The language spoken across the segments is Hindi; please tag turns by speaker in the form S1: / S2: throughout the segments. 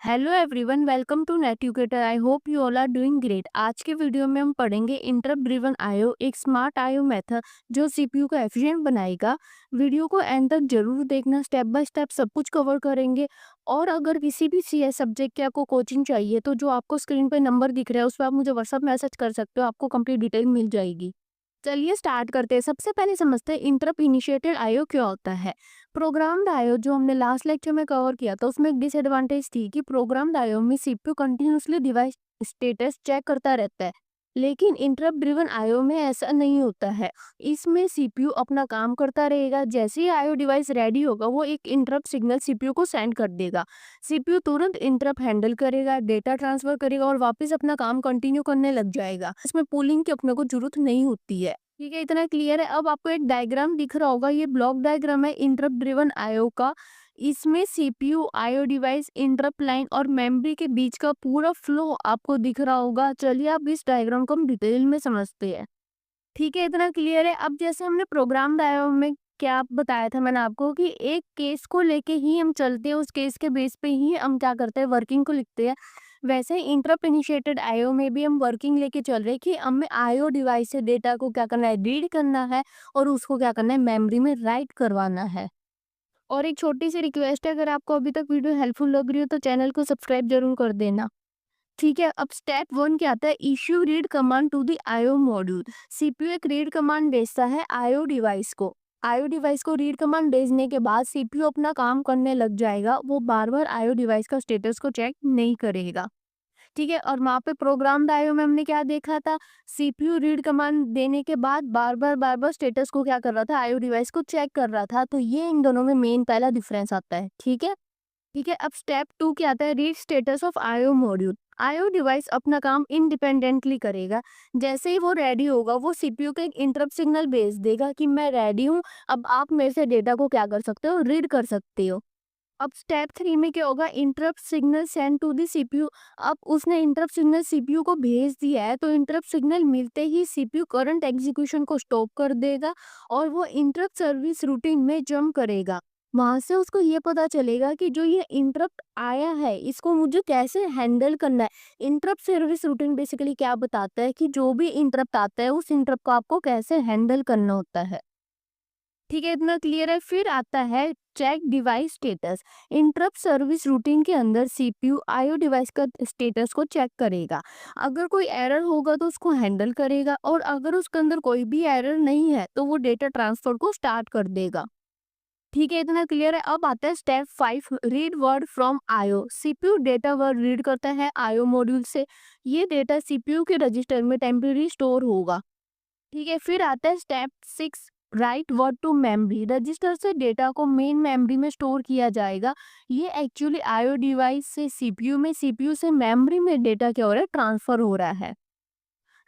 S1: Hello everyone, welcome to Neteducator. I hope you all are doing great. आज के वीडियो में हम पढ़ेंगे इंटरप्ट ड्रिवन आईओ, एक स्मार्ट आईओ मेथड जो सीपीयू को एफिशिएंट बनाएगा। वीडियो को एंड तक जरूर देखना, स्टेप बाय स्टेप सब कुछ कवर करेंगे। और अगर किसी भी सीएस सब्जेक्ट की आपको कोचिंग चाहिए तो जो आपको स्क्रीन पे नंबर दिख रहा है उस पर आप मुझे व्हाट्सअप मैसेज कर सकते हो, आपको कंप्लीट डिटेल मिल जाएगी। चलिए स्टार्ट करते हैं। सबसे पहले समझते हैं इंटरप्ट इनिशिएटेड आईओ क्या होता है। प्रोग्राम्ड आईओ जो हमने लास्ट लेक्चर में कवर किया था उसमें एक डिसएडवांटेज थी कि प्रोग्राम्ड आईओ में CPU continuously device status check करता रहता है, लेकिन इंटरप्ट ड्रिवन आईओ में ऐसा नहीं होता है। इसमें सीपीयू अपना काम करता रहेगा, जैसे ही आईओ डिवाइस रेडी होगा वो एक इंटरप्ट सिग्नल सीपीयू को सेंड कर देगा। सीपीयू तुरंत इंटरप्ट हैंडल करेगा, डेटा ट्रांसफर करेगा और वापस अपना काम कंटिन्यू करने लग जाएगा। इसमें पूलिंग की अपने को जरूरत नहीं होती है। ठीक है, इतना क्लियर है। अब आपको एक डायग्राम दिख रहा होगा, ये ब्लॉक डायग्राम है इंटरप्ट ड्रिवन आईओ का। इसमें CPU, IO device, interrupt line और मेमोरी के बीच का पूरा फ्लो आपको दिख रहा होगा। चलिए अब इस डायग्राम को हम डिटेल में समझते हैं। ठीक है, इतना क्लियर है। अब जैसे हमने प्रोग्राम डायग्राम में क्या बताया था मैंने आपको कि एक केस को लेके ही हम चलते हैं, उस केस के बेस पे ही हम क्या करते हैं, वर्किंग को लिखते हैं। वैसे ही इंटरप्ट इनिशिएटेड आईओ में भी हम वर्किंग लेके चल रहे हैं कि हमें आईओ डिवाइस से डेटा को क्या करना है, रीड करना है और उसको क्या करना है, मेमोरी में राइट करवाना है। और एक छोटी सी रिक्वेस्ट है, अगर आपको अभी तक वीडियो हेल्पफुल लग रही हो तो चैनल को सब्सक्राइब जरूर कर देना। ठीक है, अब स्टेप 1 क्या आता है, issue read command to the IO module. CPU एक रीड कमांड भेजता है आईओ डिवाइस को। आईओ डिवाइस को रीड कमांड भेजने के बाद सीपीयू अपना काम करने लग जाएगा, वो बार बार आईओ डिवाइस का स्टेटस को चेक नहीं करेगा। ठीक है, और वहाँ पे प्रोग्राम आईओ में हमने क्या देखा था, सीपीयू रीड कमांड देने के बाद बार बार स्टेटस को क्या कर रहा था, आईओ डिवाइस को चेक कर रहा था। तो ये इन दोनों में मेन पहला डिफरेंस आता है। ठीक है। ठीक है, अब स्टेप 2 क्या आता है, read status of IO module. IO device अपना काम इंडिपेंडेंटली करेगा। जैसे ही वो रेडी होगा वो सीपीयू को एक इंटरप्ट सिग्नल भेज देगा कि मैं रेडी हूँ, अब आप मेरे से डेटा को क्या कर सकते हो, रीड कर सकते हो। अब स्टेप 3 में क्या होगा, interrupt signal send to the CPU. अब उसने इंटरप्ट सिग्नल सीपीयू को भेज दिया है, तो इंटरप्ट सिग्नल मिलते ही सीपीयू करंट एग्जीक्यूशन को स्टॉप कर देगा और वो इंटरप्ट सर्विस रूटीन में जंप करेगा। वहां से उसको ये पता चलेगा कि जो ये इंटरप्ट आया है इसको मुझे कैसे हैंडल करना है। इंटरप्ट सर्विस रूटीन बेसिकली क्या बताता है कि जो भी इंटरप्ट आता है उस इंटरप्ट को आपको कैसे हैंडल करना होता है। ठीक है, इतना क्लियर है। फिर आता है check device status. Interrupt service routine के अंदर सीपीयू आईओ डिवाइस का स्टेटस को चेक करेगा। अगर कोई एरर होगा तो उसको हैंडल करेगा और अगर उसके अंदर कोई भी एरर नहीं है तो वो डेटा ट्रांसफर को स्टार्ट कर देगा। ठीक है, इतना क्लियर है। अब आता है step 5, read word from IO. CPU data word read करता है आईओ मॉड्यूल से। ये डेटा सीपीयू के रजिस्टर में टेम्परेरी स्टोर होगा। ठीक है, फिर आता है step 6, write word to memory. Register से डेटा को मेन मेमोरी में स्टोर किया जाएगा। ये एक्चुअली आईओ डिवाइस से सीपीयू में, सीपीयू से मेमोरी में डेटा क्या हो रहा है, ट्रांसफर हो रहा है।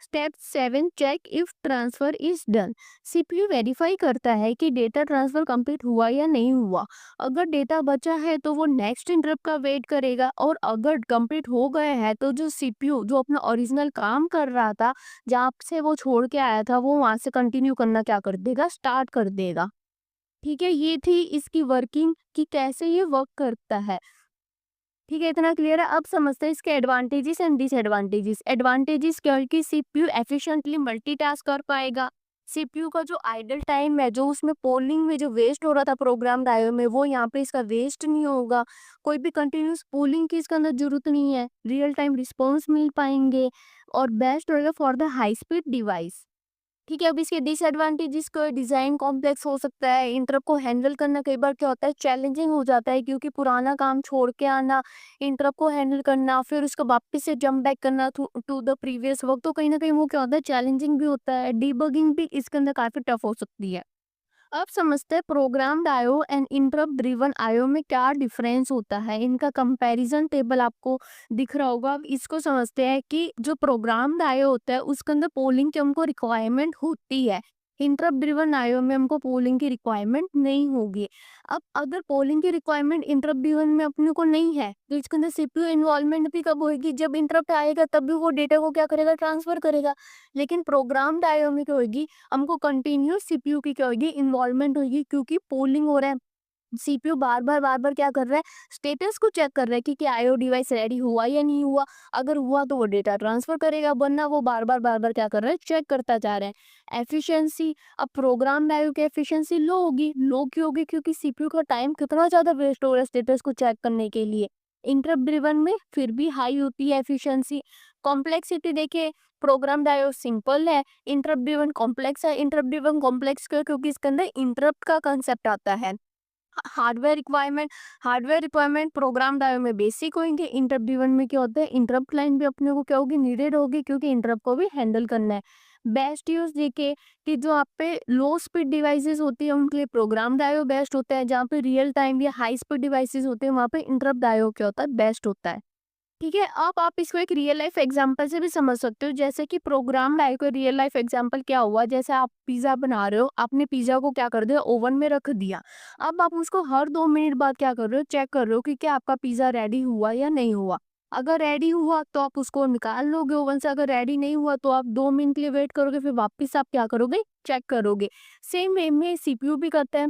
S1: Step 7, check if transfer is done. CPU verify करता है कि डेटा ट्रांसफर कंप्लीट हुआ या नहीं हुआ। अगर डेटा बचा है तो वो नेक्स्ट इंटरप्ट का वेट करेगा और अगर कंप्लीट हो गया है तो जो सीपीयू जो अपना ओरिजिनल काम कर रहा था, जहाँ से वो छोड़ के आया था, वो वहां से कंटिन्यू करना क्या कर देगा, स्टार्ट कर देगा। ठीक है, ये थी इसकी वर्किंग कि कैसे ये वर्क करता है। ठीक है, इतना क्लियर है। अब समझते हैं इसके एडवांटेजेस एंड डिसएडवांटेजेस। एडवांटेजेस क्या है कि सीपीयू एफिशिएंटली मल्टीटास्क कर पाएगा। सीपीयू का जो आइडल टाइम है, जो उसमें पोलिंग में जो वेस्ट हो रहा था प्रोग्राम आईओ में, वो यहाँ पे इसका वेस्ट नहीं होगा। कोई भी कंटिन्यूस पोलिंग की इसके अंदर जरूरत नहीं है। रियल टाइम रिस्पॉन्स मिल पाएंगे और बेस्ट रहेगा for the high speed device. ठीक है, अब इसके डिसएडवांटेजेस को, डिजाइन कॉम्प्लेक्स हो सकता है, इंटरप्ट को हैंडल करना कई बार क्या होता है, चैलेंजिंग हो जाता है, क्योंकि पुराना काम छोड़ के आना, इंटरप्ट को हैंडल करना, फिर उसको वापस से जंप बैक करना टू द प्रीवियस वर्क, तो कहीं ना कहीं वो क्या होता है, चैलेंजिंग भी होता है। डीबगिंग भी इसके अंदर काफी टफ हो सकती है। अब समझते हैं programmed IO and interrupt driven IO में क्या डिफरेंस होता है। इनका कंपैरिजन टेबल आपको दिख रहा होगा। अब इसको समझते हैं कि जो प्रोग्राम्ड आईओ होता है उसके अंदर पोलिंग की हमको रिक्वायरमेंट होती है। इंटरप्ट ड्रिवन आईओ में हमको पोलिंग की रिक्वायरमेंट नहीं होगी। अब अगर पोलिंग की रिक्वायरमेंट इंटरप्ट ड्रिवन में अपने को नहीं है तो इसके अंदर सीपीयू इन्वॉल्वमेंट भी कब होगी, जब इंटरप्ट आएगा तब भी वो डेटा को क्या करेगा, ट्रांसफर करेगा। लेकिन प्रोग्राम्ड आईओ में क्या होगी, हमको कंटिन्यूस सीपीयू की क्या होगी, इन्वॉल्वमेंट होगी, क्योंकि पोलिंग हो रहा है। सीपीयू बार-बार क्या कर रहा है, स्टेटस को चेक कर रहा है कि क्या आईओ डिवाइस रेडी हुआ या नहीं हुआ। अगर हुआ तो वो डेटा ट्रांसफर करेगा, वरना वो बार-बार क्या कर रहा है, चेक करता जा रहा है। एफिशिएंसी, अब प्रोग्राम आईओ की एफिशिएंसी लो होगी। लो क्यों होगी? क्योंकि सीपीयू का टाइम कितना ज़्यादा वेस्ट हो रहा है स्टेटस को चेक करने के लिए। इंटरप्ट ड्रिवन में फिर भी हाई होती है एफिशिएंसी। कॉम्प्लेक्सिटी देखिए, प्रोग्राम आईओ सिंपल है, इंटरप्ट ड्रिवन कॉम्प्लेक्स है। इंटरप्ट ड्रिवन कॉम्प्लेक्स क्यों? क्योंकि इसके अंदर इंटरप्ट का कंसेप्ट आता है। हार्डवेयर रिक्वायरमेंट प्रोग्राम डायो में बेसिक होंगे। इंटरप्ट ड्रिवन में क्या होता है, इंटरप्ट लाइन भी अपने को क्या होगी, नीडेड होगी, क्योंकि इंटरप्ट को भी हैंडल करना है। बेस्ट यूज देखिए कि जो आप पे लो स्पीड डिवाइसेस होती है उनके लिए प्रोग्राम डायो बेस्ट होता है। जहाँ पे रियल टाइम या हाई स्पीड डिवाइसेस होते हैं वहाँ पे इंटरप्ट डायो क्या होता है, बेस्ट होता है। ठीक है, अब आप इसको एक रियल लाइफ एग्जांपल से भी समझ सकते हो। जैसे कि program like real life example क्या हुआ, जैसे आप पिज्जा बना रहे हो, आपने पिज्जा को क्या कर दिया, ओवन में रख दिया। अब आप उसको हर 2 मिनट बाद क्या कर रहे हो, चेक कर रहे हो कि क्या आपका पिज्जा रेडी हुआ या नहीं हुआ। अगर रेडी हुआ तो आप उसको निकाल लोगे ओवन से, अगर रेडी नहीं हुआ तो आप 2 मिनट के लिए वेट करोगे, फिर वापस आप क्या करोगे, चेक करोगे। सेम वे में सीपीयू भी करता है।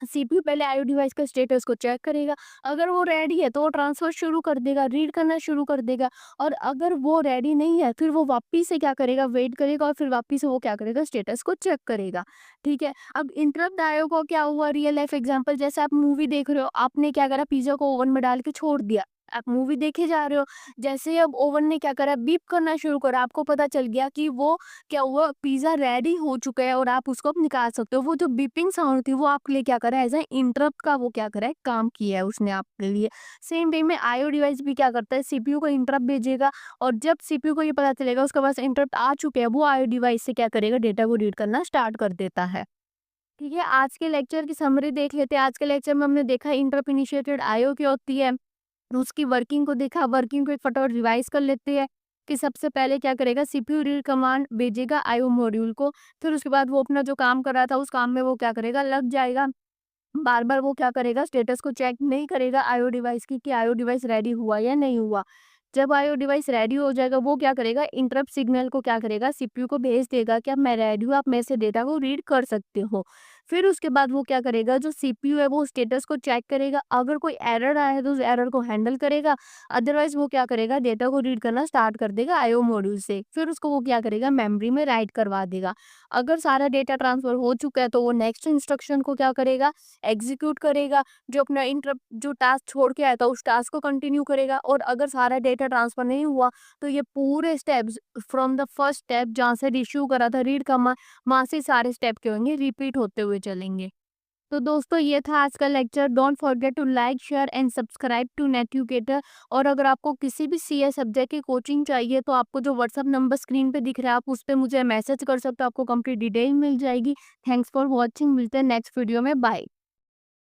S1: सीपीयू पहले आईओ डिवाइस का स्टेटस को चेक करेगा। अगर वो रेडी है तो वो ट्रांसफर शुरू कर देगा, रीड करना शुरू कर देगा। और अगर वो रेडी नहीं है फिर वो वापस से क्या करेगा, वेट करेगा और फिर वापस से वो क्या करेगा, स्टेटस को चेक करेगा। ठीक है, अब इंटरप्ट आईओ को क्या हुआ, रियल लाइफ एग्जांपल, जैसे आप मूवी देख रहे हो, आपने क्या करा, पिज्जा को ओवन में डाल के छोड़ दिया। आप मूवी देखे जा रहे हो, जैसे ही अब ओवन ने क्या करा, बीप करना शुरू करा, आपको पता चल गया कि वो क्या हुआ, पिज़्ज़ा रेडी हो चुका है और आप उसको अब निकाल सकते हो। वो जो बीपिंग साउंड थी वो आपके लिए क्या करा है, एज़ अ इंटरप्ट का वो क्या करा है, काम किया है उसने आपके लिए। सेम वे में आईओ डिवाइस भी क्या करता है, सीपीयू को इंटरप्ट भेजेगा और जब सीपीयू को ये पता चलेगा उसके पास इंटरप्ट आ चुके हैं, वो आईओ डिवाइस से क्या करेगा, डेटा को रीड करना स्टार्ट कर देता है। ठीक है, आज के लेक्चर की समरी देख लेते हैं। आज के लेक्चर में हमने देखा इंटरप्ट इनिशिएटेड आईओ क्या होती है, उसकी वर्किंग को देखा। वर्किंग को एक फटाफट रिवाइज कर लेते हैं कि सबसे पहले क्या करेगा, सीपीयू रीड कमांड भेजेगा आईओ मॉड्यूल को। फिर उसके बाद वो अपना जो काम कर रहा था उस काम में वो क्या करेगा, लग जाएगा। बार बार वो क्या करेगा, स्टेटस को चेक नहीं करेगा आईओ डिवाइस की कि आईओ डिवाइस रेडी हुआ या नहीं हुआ। जब आईओ डिवाइस रेडी हो जाएगा वो क्या करेगा, इंटरप्ट सिग्नल को क्या करेगा, सीपीयू को भेज देगा कि अब मैं रेडी हूँ, आप मेरे से डेटा को रीड कर सकते हो। फिर उसके बाद वो क्या करेगा, जो सीपीयू है वो स्टेटस को चेक करेगा। अगर कोई एरर आया है तो उस एरर को हैंडल करेगा। अदरवाइज वो क्या करेगा, डेटा को रीड करना स्टार्ट कर देगा आईओ मॉड्यूल से। फिर उसको वो क्या करेगा, मेमोरी में राइट करवा देगा। अगर सारा डेटा ट्रांसफर हो चुका है तो वो नेक्स्ट इंस्ट्रक्शन को क्या करेगा, एग्जीक्यूट करेगा। जो अपना इंटरप्ट जो टास्क छोड़ के आया था उस टास्क को कंटिन्यू करेगा। और अगर सारा डेटा ट्रांसफर नहीं हुआ तो ये पूरे steps from the first step जहाँ से इश्यू करा था रीड का, वहाँ से सारे स्टेप क्या होंगे, रिपीट होते हुए चलेंगे। तो दोस्तों ये था आज का lecture. Don't forget to like, share and subscribe to Neteducator. और अगर आपको किसी भी सीए सब्जेक्ट की कोचिंग चाहिए तो आपको जो व्हाट्सअप नंबर स्क्रीन पे दिख रहा है आप उस पे मुझे मैसेज कर सकते हो, आपको कंप्लीट डिटेल मिल जाएगी। थैंक्स फॉर वॉचिंग, मिलते हैं नेक्स्ट वीडियो में, बाय।